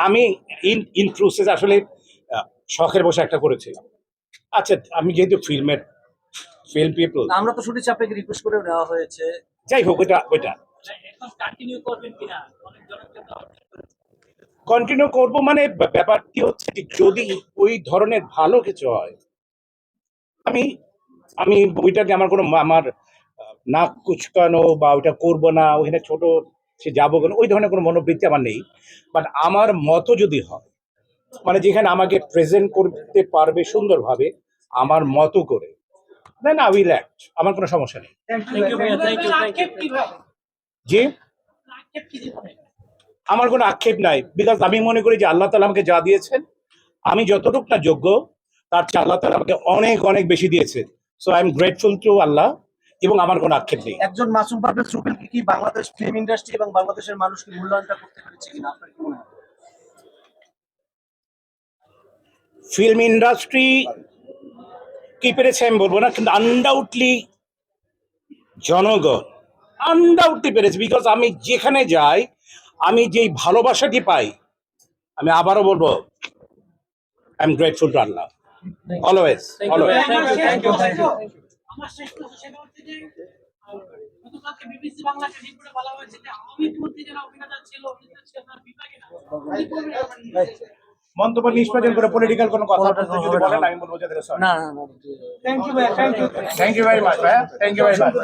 আমি in process আসলে শখের বসে একটা করেছিলাম। আচ্ছা, আমি যেহেতু ফিল্ম পিপল, আমরা তো শুনেছি আপনাকে রিকোয়েস্ট করে নেওয়া হয়েছে। যাই হোক, ওইটা কন্টিনিউ করব। মানে ব্যাপারটি হচ্ছে যে যদি ওই ধরনের ভালো কিছু হয়, আমি আমি ওইটাকে আমার কোনো আমার নাক কুচকানো বা ওইটা করবো না, ওইখানে ছোট সে যাবো কেন, ওই ধরনের কোনো মনোবৃত্তি আমার নেই। বাট আমার মতো যদি হয়, মানে যেখানে আমাকে প্রেজেন্ট করতে পারবে সুন্দরভাবে আমার মতো করে, দেন আই উইল অ্যাক্ট। আমার কোনো সমস্যা নেই। জি, আমার কোনো আক্ষেপ নাই, বিকজ আমি মনে করি যে আল্লাহ তাআলা আমাকে যা দিয়েছেন, আমি যতটুকু না যোগ্য, তার চেয়ে আল্লাহ তাআলা আমাকে অনেক অনেক বেশি দিয়েছেন। So I am grateful to Allah, এবং আমার কোনো আক্ষেপ নেই। একজন মাসুম পারভেজ রুবেলকে কি বাংলাদেশ ফিল্ম ইন্ডাস্ট্রি এবং বাংলাদেশের মানুষকে মূল্যায়নটা করতে পেরেছে কিনা আপনার কি মনে হয়? ফিল্ম ইন্ডাস্ট্রি কি পেরেছে আমি বলবো না, কিন্তু আনডাউটলি জনগণ আনডাউটলি পেরেছে। বিকজ আমি যেখানে যাই, আমি যেই ভালোবাসাটি পাই, আমি আবারও বলবো I am grateful to Allah always always. আমার শেষ প্রশ্ন সেটা হচ্ছে যে গতকালকে বিবিসি বাংলাকে রিপোর্টে বলা হয়েছে যে আওয়ামী মন্ত্রী যারা অভিনেতা ছিল তার বিভাগে না। মন্তব্য নিষ্পাদন করে পলিটিক্যাল কোনো কথা বলতে যদি বলেন, আমি বলবো যে না না না থ্যাংক ইউ ভেরি মাচ ভাইয়া, থ্যাংক ইউ ভেরি মাচ।